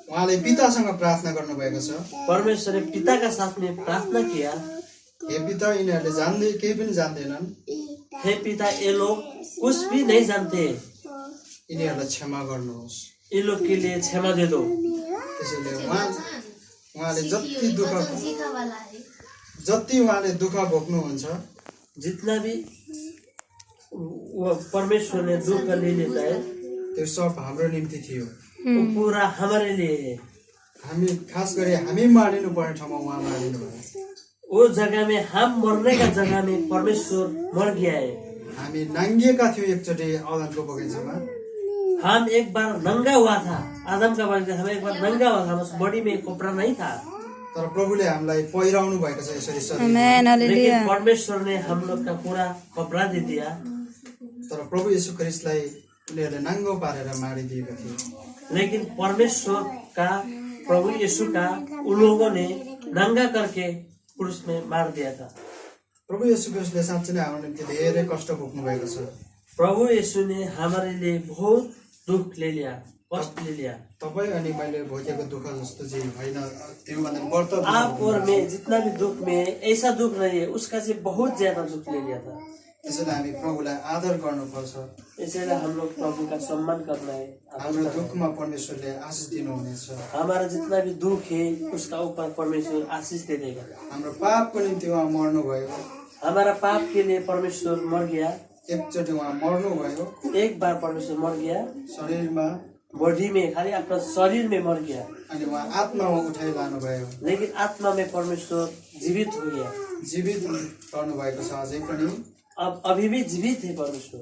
उहाँले पितासँग प्रार्थना गर्नुभएको छ। परमेश्वर ने पिता का साथ में प्रार्थना किया, हे पिता, यिनीहरूले जान्दै केही पनि जान्दैनन्, हे पिता ये लोग कुछ भी नहीं जानते, यिनीहरूलाई क्षमा गर्नुहोस्। इन लोग के लिए क्षमा दे दो। त्यसैले उहाँले जति उहाँले दुःख भोग्नुहुन्छ, जितना भी वो परमेश्वर ने दुख ले लेता है, त्यो सब हाम्रो निम्ति थियो। वो पूरा हमारे लिए है। हामी खास गरी हामी मारिनु पर्ने ठाउँमा उहाँ मारिनु भयो। वो जगह में, हम मरने का जगह में परमेश्वर मर गया है। हामी नाङ्गिएका थियौँ एकचोटि अदनको बगैँचामा। हम एक बार नंगा हुआ था, आदम का बगीचा, हम एक बार नंगा हुआ था, उस बॉडी में कपड़ा नहीं था। तर प्रभुले हामीलाई पहिराउनु भएको छ यसरी शरीरमा। आमेन, हालेलुया। लेकिन परमेश्वर ने हम लोग का पूरा कपड़ा दे दिया। तर प्रभु येशू ख्रीष्टलाई उनीहरूले नाङ्गो पारेर मारिदिएको थियो। लेकिन परमेश्वर का, प्रभु यीशु का उन लोगों ने नंगा करके क्रूस में मार दिया था। प्रभु येशू ख्रीष्टले साँच्चै नै हाम्रो निम्ति धेरै कष्ट भोग्नु भएको छ। प्रभु यीशु ने हमारे लिए बहुत दुख ले लिया, कष्ट ले लिया। तपाईँ अनि मैले भोगेको दुःख जस्तो चाहिँ होइन, त्योभन्दा बढ्ता आप और मैं जितना भी दुख में, ऐसा दुख नहीं है, उसका से बहुत ज्यादा दुख ले लिया था। त्यसैले हामी प्रभुलाई आदर गर्नुपर्छ इसलिए हम लोग प्रभु का सम्मान करना है। हाम्रो दुःखमा परमेश्वरले आशिष दिनुहुनेछ हमारा जितना भी दुख है उसका ऊपर परमेश्वर आशीष दे देगा। हाम्रो पापको निम्ति उहाँ मर्नुभयो हमारा पाप के लिए परमेश्वर मर गया, एकचोटि उहाँ मर्नुभयो एक बार परमेश्वर मर गया शरीरमा बॉडी में, खाली अपना शरीर में मर गया, अनि उहाँ आत्मामा उठाइ लानुभयो लेकिन आत्मा में परमेश्वर जीवित हो गया। जीवित गर्नुभएको छ अझै पनि अब अभी भी जीवित है परमेश्वर।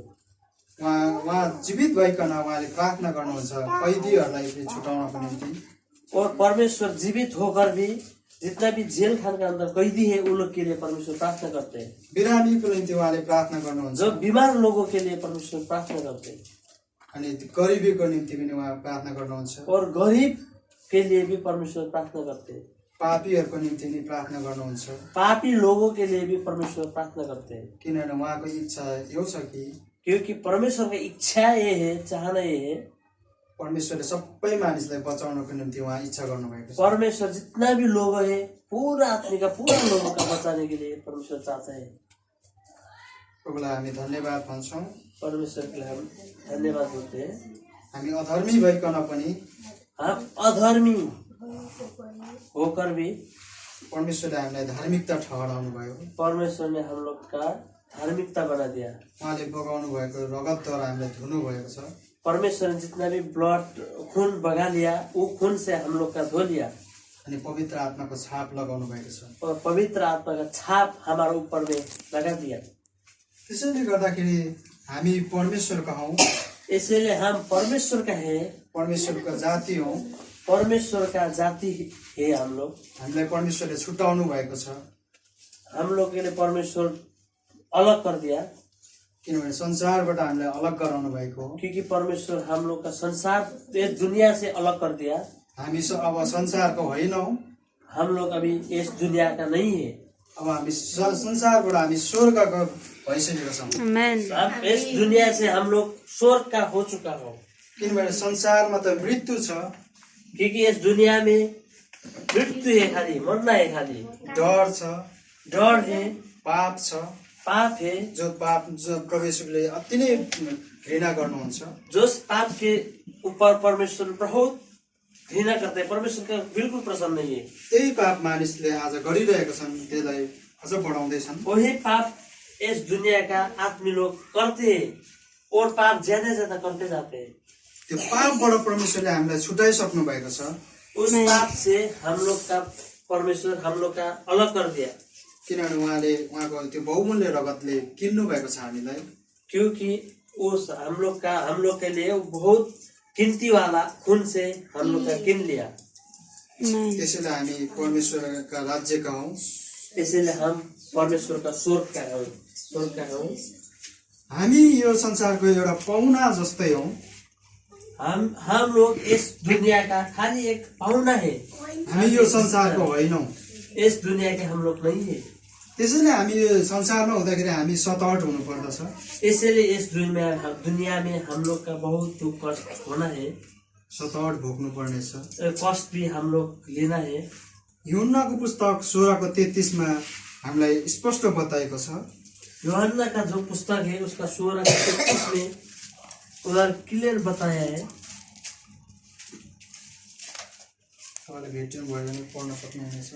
उहाँ जीवित भइकन उहाँले प्रार्थना गर्नुहुन्छ कैदीहरूलाई छुटाउनको निम्ति और परमेश्वर जीवित होकर भी जितना भी जेल खान के अंदर कैदी है उन लोग के लिए परमेश्वर प्रार्थना करते हैं। बिरामीको निम्ति उहाँले प्रार्थना गर्नुहुन्छ जो बीमार लोगों के लिए परमेश्वर प्रार्थना करते हैं अनि गरिबीको निम्ति पनि उहाँ प्रार्थना गर्नुहुन्छ और गरीब के लिए भी परमेश्वर प्रार्थना करते हैं। पापीहरूको निम्ति नि प्रार्थना गर्नुहुन्छ पापी लोगों के लिए भी परमेश्वर प्रार्थना करते हैं, किनभने उहाँको इच्छा यो छ कि क्योंकि परमेश्वर की इच्छा ये है, चाहना ये है, परमेश्वरले सबै मानिसलाई बचाउनको निम्ति उहाँ इच्छा गर्नुभएको छ परमेश्वर जितना भी लोग है पूरा आदमी का पूरा लोगों का बचाने के लिए परमेश्वर चाहता है। प्रभुलाई हामी धन्यवाद भन्छौँ परमेश्वर के लिए हम धन्यवाद बोलते हैं। हामी अधर्मी भइकन पनि हम अधर्मी होकर भी परमेश्वरले हामीलाई धार्मिकता ठहराउनु भयो परमेश्वर ने हम लोग का धार्मिकता बना दिया। उहाँले बगाउनु भएको रगतद्वारा हामीलाई धुनु भएको छ परमेश्वर ने जितना भी ब्लड खून बगा लिया वो खून से हम लोग का धो लिया अनि पवित्र आत्माको छाप लगाउनु भएको छ और पवित्र आत्मा का छाप हमारे ऊपर में लगा दिया। त्यसैले गर्दाखेरि हामी परमेश्वरका हौँ इसलिए हम परमेश्वर का है, परमेश्वरको जाति हौँ परमेश्वर का जाति है हम लोग। हामीलाई परमेश्वरले छुटाउनु भएको छ हम लोग के लिए परमेश्वर अलग कर दिया किनभने संसारबाट हामीलाई अलग गराउनु भएको हो क्योंकि परमेश्वर हम लोग का संसार इस दुनिया से अलग कर दिया। हामी अब संसारको होइनौँ हम लोग अभी इस दुनिया का नहीं है, अब हामी संसारबाट हामी स्वर्गको भइसकेका छौँ आमेन। अब इस दुनिया से हम लोग स्वर्ग का हो चुका हो किनभने संसारमा त मृत्यु छ क्योंकि इस दुनिया में मृत्यु है, खाली मरना है, खाली डर छ डर है, पाप छ पाप है, जो परमेश्वरले अति नै घृणा गर्नुहुन्छ जो पाप के ऊपर परमेश्वर बहुत घृणा करते हैं, परमेश्वर का बिल्कुल प्रसन्न नहीं है। त्यही पाप मानिसले आज गरिरहेका छन् त्यसलाई अझ बढाउँदैछन् वही पाप इस दुनिया का आदमी लोग करते हैं और पाप ज्यादा ज्यादा करते जाते हैं। त्यो पापबाट परमेश्वरले हामीलाई छुटाइसक्नु भएको छ उस पाप से हम लोग का परमेश्वर हम लोग का अलग कर दिया किनभने उहाँले उहाँको त्यो बहुमूल्य रगतले किन्नु भएको छ हामीलाई क्योंकि उस हम लोग के लिए बहुत कीमती वाला खून से हम लोग का किन लिया। त्यसैले हामी परमेश्वरका राज्यका हौँ इसलिए हम परमेश्वर का स्वर्ग का हूँ। हामी यो संसारको एउटा पाहुना जस्तै हौँ हम लोग इस दुनिया का खाली एक पाहुना है, हामी यो संसारको होइनौँ इस दुनिया के हम लोग नहीं है। त्यसैले हामी यो संसारमा हुँदाखेरि हामी सतर्क हुनुपर्दछ इसलिए इस दुनिया में हम लोग का बहुत दुख कष्ट होना है, सतर्क भोग्नु पर्नेछ कष्ट भी हम लोग लेना है। यूहन्नाको पुस्तक 16:33 मा हामीलाई स्पष्ट बताएको छ यूहन्ना का जो पुस्तक है उसका 16:33 में उधर क्लियर बताया है। तपाईँले भेट्नु भयो भने पढ्न सक्नुहुनेछ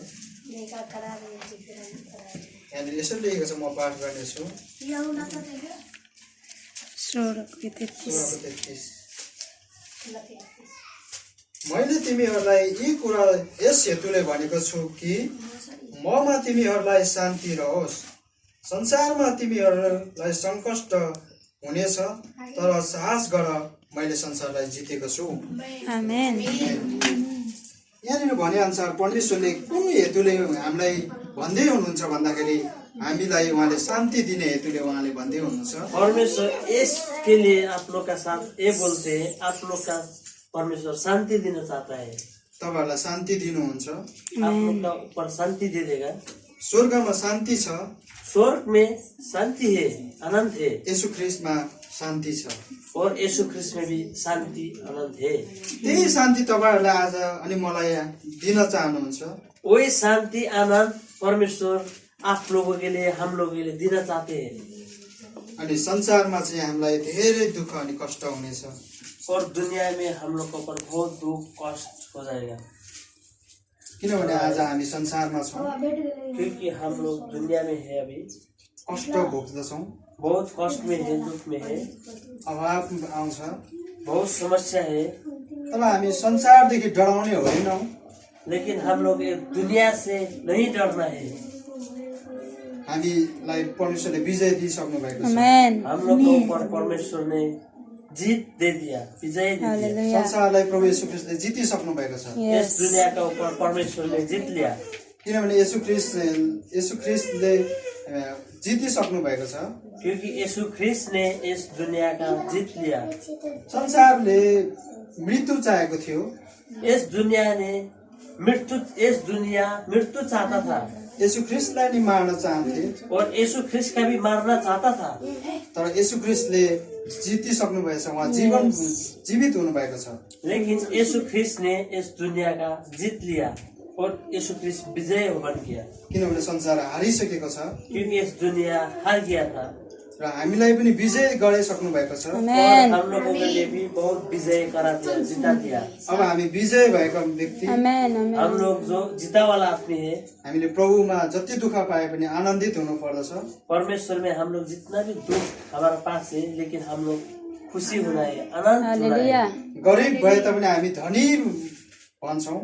यहाँनिर यसरी लेखेको छ म पाठ गर्नेछु 16:33 मैले तिमीहरूलाई यी कुरा यस हेतुले भनेको छु कि ममा तिमीहरूलाई शान्ति रहोस् संसारमा तिमीहरूलाई सङ्कष्ट हुनेछ तर साहस गर मैले संसारलाई जितेको छु आमेन। यहाँनिर भने अनुसार परमेश्वरले कुन हेतुले हामीलाई भन्दै हुनुहुन्छ भन्दाखेरि हामीलाई उहाँले शान्ति दिने हेतुले उहाँले भन्दै हुनुहुन्छ परमेश्वर इसके लिए आप लोग का साथ ये बोलते हैं, आप लोग का परमेश्वर शांति देना चाहता है, तपाईँहरूलाई शान्ति दिनुहुन्छ आप लोग का ऊपर शांति दे देगा। स्वर्गमा शान्ति छ स्वर्ग में शांति है, आनंद है, येशू ख्रीष्टमा शान्ति छ और यीशु ख्रिस्ट में भी शांति आनंद है। त्यही शान्ति तपाईँहरूलाई आज अनि मलाई दिन चाहनुहुन्छ वही शांति आनंद परमेश्वर आप लोगों के लिए हम लोगों के लिए देना चाहते हैं। अनि संसारमा चाहिँ हामीलाई धेरै दुःख अनि कष्ट हुनेछ और दुनिया में हम लोग को ऊपर बहुत दुख कष्ट हो जाएगा किनभने आज हामी संसारमा छौँ क्योंकि हम लोग दुनिया में है अभी कष्ट भोग्दछौँ बहुत कष्ट में है दुख में है अभाव आउँछ बहुत समस्या है तर हामी संसारदेखि डराउने होइनौँ लेकिन हम लोग ये दुनिया से नहीं डरना है हामीलाई परमेश्वरले विजय दिइसक्नु भएको छ आमेन हम लोग को ऊपर परमेश्वर ने जीत दे दिया विजय दे दिया हालेलुया संसारलाई प्रभु येशू ख्रीष्टले जितिसक्नु भएको छ इस दुनिया का ऊपर परमेश्वर ने जीत लिया किनभने येशू ख्रीष्टले जितिसक्नु भएको छ क्योंकि यीशु ख्रीष्ट ने इस दुनिया का जीत लिया संसारले मृत्यु चाहेको थियो इस दुनिया मृत्यु चाहता था येशू ख्रीष्टलाई नि मार्न चाहन्थे और यीशु ख्रीष्ट का भी मारना चाहता था तर येशू ख्रीष्टले जितिसक्नु भएछ उहाँ जीवित हुनु भएको छ लेकिन यीशु ख्रीष्ट ने इस दुनिया का जीत लिया और यीशु ख्रीष्ट विजय बन गया किनभने संसार हारिसकेको छ क्योंकि इस दुनिया हार गया था र हामीलाई पनि विजय गराइसक्नु भएको छ और आमेन हम लोगों के लिए भी बहुत विजय करा दिया जिता दिया अब हामी विजय भएको व्यक्ति आमेन हम आमेन लोग जो जीता वाला आदमी है हामीले प्रभुमा जति दुःख पाए पनि आनन्दित हुनु पर्दछ परमेश्वर में हम लोग जितना भी दुख हमारे पास है लेकिन हम लोग खुशी होना है आनंद होना हालेलुया है गरिब भए तापनि हामी धनी भन्छौँ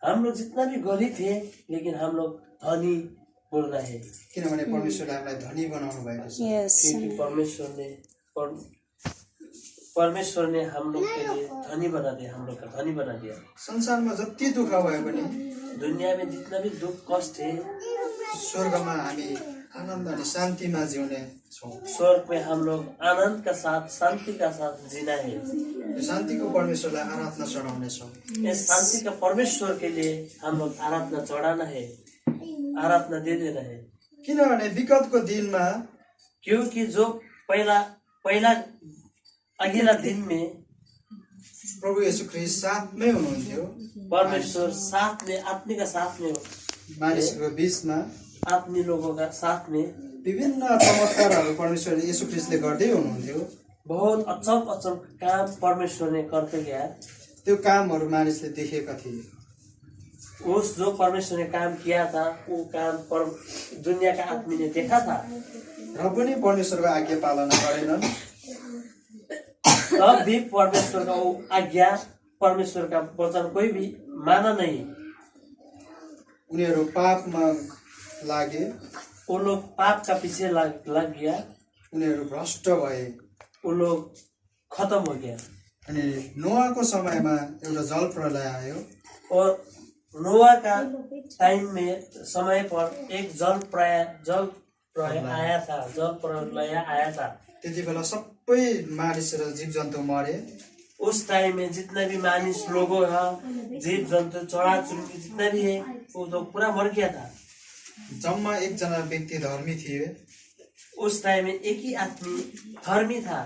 हम लोग जितना भी गरीब थे लेकिन हम लोग धनी बोलना है किनभने परमेश्वरले हामीलाई धनी बनाउनु भएको छ यस क्योंकि परमेश्वर ने हम लोग के लिए धनी बना दिया हम लोग का धनी बना दिया संसारमा जति दुःख भए पनि दुनिया में जितना भी दुख कष्ट है स्वर्गमा हामी आनन्द अनि शान्तिमा जिउने छौँ स्वर्ग में हम लोग आनंद का साथ शांति का साथ जीना है यो शान्तिको परमेश्वरलाई आराधना चढाउनेछौँ इस शांति का परमेश्वर के लिए हम लोग आराधना चढ़ाना है आराधना दे देना है किनभने विगतको दिनमा क्योंकि जो पहला अघिल्ला दिन में प्रभु येशू ख्रीष्ट साथमै हुनुहुन्थ्यो परमेश्वर साथ में आत्मी का साथ में मानिसहरूको बीचमा आत्मी लोगों का साथ में विभिन्न चमत्कारहरू परमेश्वरले येशू ख्रीष्टले गर्दै हुनुहुन्थ्यो बहुत अचम काम परमेश्वर ने करते गया त्यो कामहरू मानिसले देखेका थिए उस जो परमेश्वर ने काम किया था वो काम दुनिया का आदमी ने देखा था र पनि परमेश्वरको आज्ञा पालना गरेनन् तब भी परमेश्वर का वो आज्ञा परमेश्वर का वचन कोई भी माना नहीं उनीहरू पापमा लागे वो लोग पाप का पीछे लग गया उनीहरू भ्रष्ट भए वो लोग खत्म हो गया अनि नोआको समयमा एउटा जल प्रलय आयो और नोआ का टाइम में समय पर एक जल प्रलय आया था त्यति बेला सबै मानिस र जीव जन्तु मरे उस टाइम में जितना भी मानिस लोगों है जीव जंतु चढ़ा चुरुंगी जितना भी है वो तो पूरा मर गया था जम्मा एकजना व्यक्ति धर्मी थिए उस टाइम में एक ही आदमी धर्मी था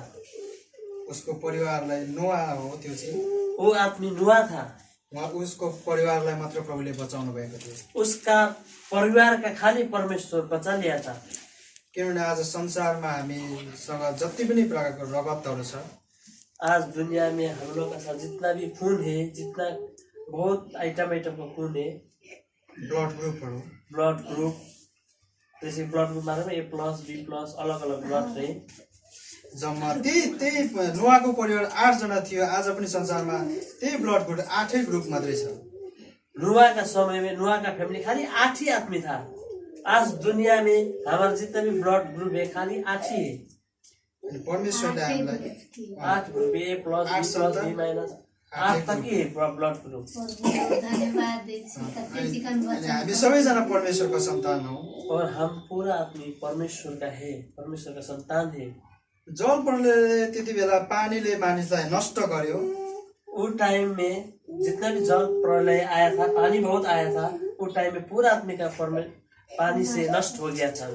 उसको परिवारलाई नोआ हो त्यो चाहिँ वो आदमी नुआ था उहाँ उसको परिवारलाई मात्र प्रभुले बचाउनु भएको थियो उसका परिवार का खाली परमेश्वर बचा लिया था किनभने आज संसारमा हामीसँग जति पनि प्रकारको रगतहरू छ आज दुनिया में हम लोग का साथ जितना भी खून है जितना बहुत आइटम का खून है ब्लड ग्रुप जैसे ब्लड ग्रुप मारे में A+B+ अलग अलग ब्लड है जम्मा त्यही नोआको परिवार 8 जना थियो आज पनि संसारमा त्यही ब्लड ग्रुप 8 ग्रुप मात्रै छ नोआ का समय में नोआ का फैमिली खाली 8 ही आदमी था आज दुनिया में हमारा जितना भी ब्लड ग्रुप है खाली 8 ही है परमेश्वरले हामीलाई 8 ग्रुप A+B+B- 8 तक ही है ब्लड ग्रुप अनि हामी सबैजना परमेश्वरको सन्तान हौ और हम पूरा आदमी परमेश्वर का है परमेश्वर का संतान है जल प्रलयले त्यति बेला पानीले मानिसलाई नष्ट गर्यो उस टाइम में जितना भी जल प्रलय आया था पानी बहुत आया था उस टाइम में पूरा आदमी का पानी से नष्ट हो गया था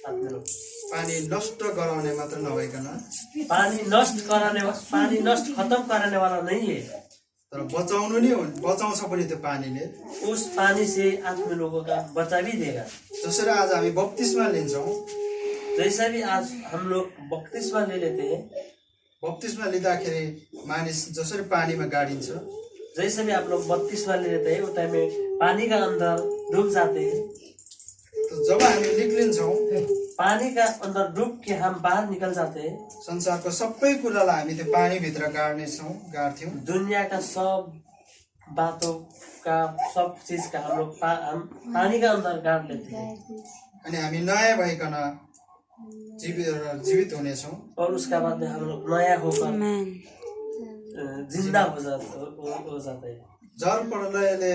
आदमी लोग पानी नष्ट गराउने मात्र नभइकन पानी नष्ट खत्म कराने वाला नहीं है तर बचाउनु नि बचाउँछ पनि त्यो पानीले उस पानी से आदमी लोगों का बचा भी देगा जसरी आज हामी बप्तिस्मा लिन्छौँ जैसा भी आज हम लोग बपतिस्मा ले लेते हैं, बप्तिस्मा लिँदाखेरि मानिस जसरी पानीमा गाडिन्छ, जैसे भी आप लोग बपतिस्मा ले लेते हैं उस टाइम में पानी का अंदर डूब जाते हैं। त जब हामी निक्लिन्छौँ पानी का अंदर डूब के हम बाहर निकल जाते हैं। संसारको सबै कुरालाई हामी त्यो पानीभित्र गाड्थ्यौँ। दुनिया का सब बातों का, सब चीज का हम लोग हम पानी का अंदर गाड़ लेते हैं अनि हामी नयाँ भइकन जीवित हुनेछौँ। और उसका बाद में हम लोग नया होकर आमेन। जिंदा हो जाते हैं। जल प्रलयले